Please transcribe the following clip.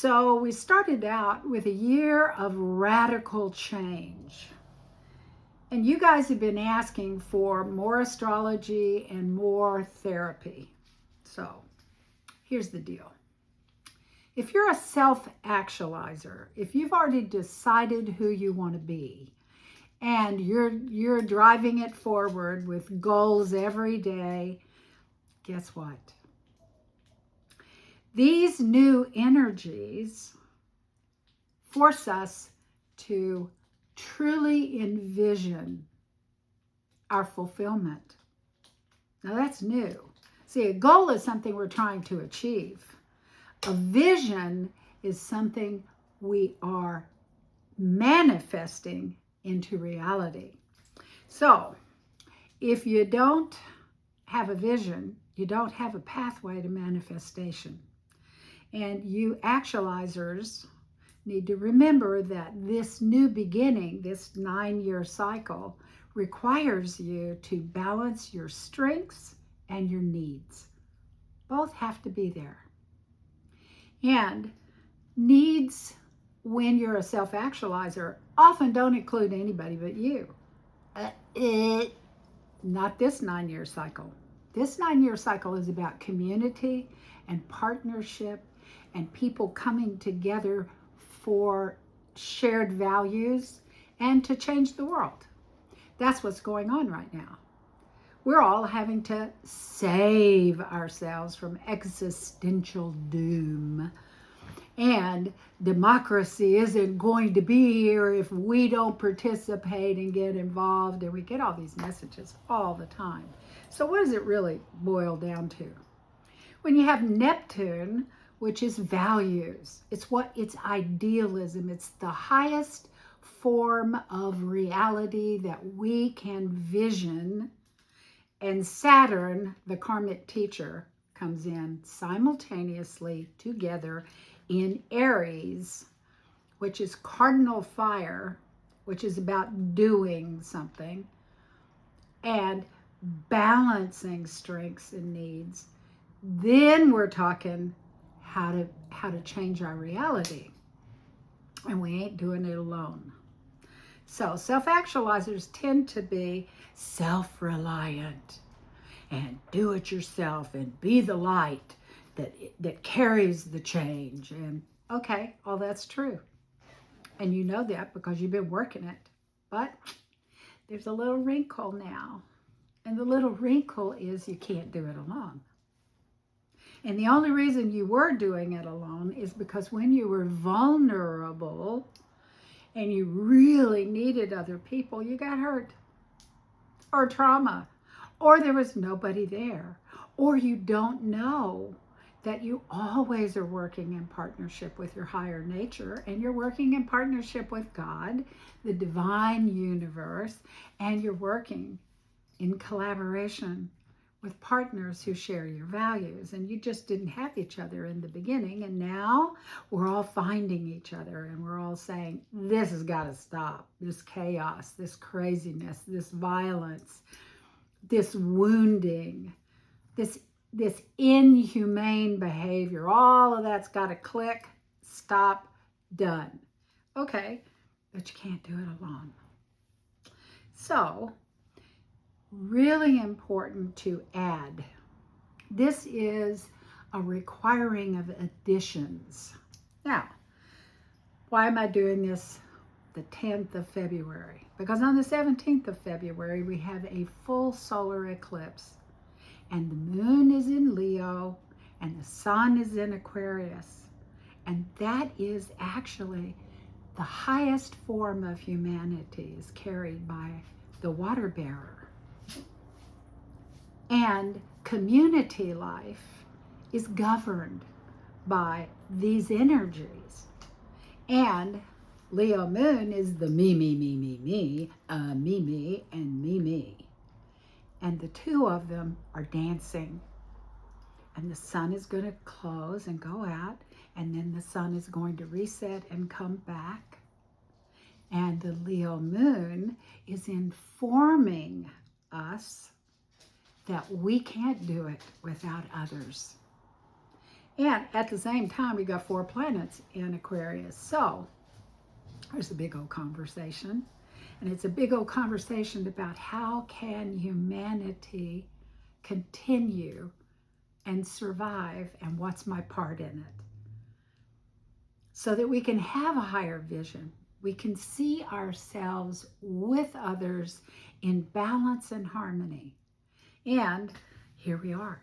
So we started out with a year of radical change. And you guys have been asking for more astrology and more therapy. So here's the deal. If you're a self-actualizer, if you've already decided who you want to be, and you're driving it forward with goals every day, guess what? These new energies force us to truly envision our fulfillment. Now that's new. See, a goal is something we're trying to achieve. A vision is something we are manifesting into reality. So, if you don't have a vision, you don't have a pathway to manifestation. And you actualizers need to remember that this new beginning, this 9-year cycle, requires you to balance your strengths and your needs. Both have to be there. And needs, when you're a self-actualizer, often don't include anybody but you. Not this 9-year cycle. This 9-year cycle is about community and partnership and people coming together for shared values and to change the world. That's what's going on right now. We're all having to save ourselves from existential doom. And democracy isn't going to be here if we don't participate and get involved. And we get all these messages all the time. So what does it really boil down to? When you have Neptune, which is values, it's idealism. It's the highest form of reality that we can vision. And Saturn, the karmic teacher, comes in simultaneously together in Aries, which is cardinal fire, which is about doing something, and balancing strengths and needs. Then we're talking how to change our reality. And we ain't doing it alone. So self-actualizers tend to be self-reliant and do it yourself and be the light that carries the change. And okay, all that's true. And you know that because you've been working it. But there's a little wrinkle now. And the little wrinkle is you can't do it alone. And the only reason you were doing it alone is because when you were vulnerable and you really needed other people, you got hurt or trauma, or there was nobody there, or you don't know that you always are working in partnership with your higher nature, and you're working in partnership with God, the divine universe, and you're working in collaboration with partners who share your values. And you just didn't have each other in the beginning, and now we're all finding each other, and we're all saying, this has got to stop. This chaos, this craziness, this violence, this wounding, this inhumane behavior, all of that's got to click, stop, done. Okay, but you can't do it alone. So, really important to add. This is a requiring of additions. Now, why am I doing this the 10th of February? Because on the 17th of February, we have a full solar eclipse. And the moon is in Leo, and the sun is in Aquarius. And that is actually the highest form of humanity is carried by the water bearer. And community life is governed by these energies. And Leo moon is the me, and me. And the two of them are dancing. And the sun is going to close and go out. And then the sun is going to reset and come back. And the Leo moon is informing us that we can't do it without others. And at the same time, we got 4 planets in Aquarius. So there's a big old conversation. And it's a big old conversation about how can humanity continue and survive, and what's my part in it, so that we can have a higher vision. We can see ourselves with others in balance and harmony. And here we are.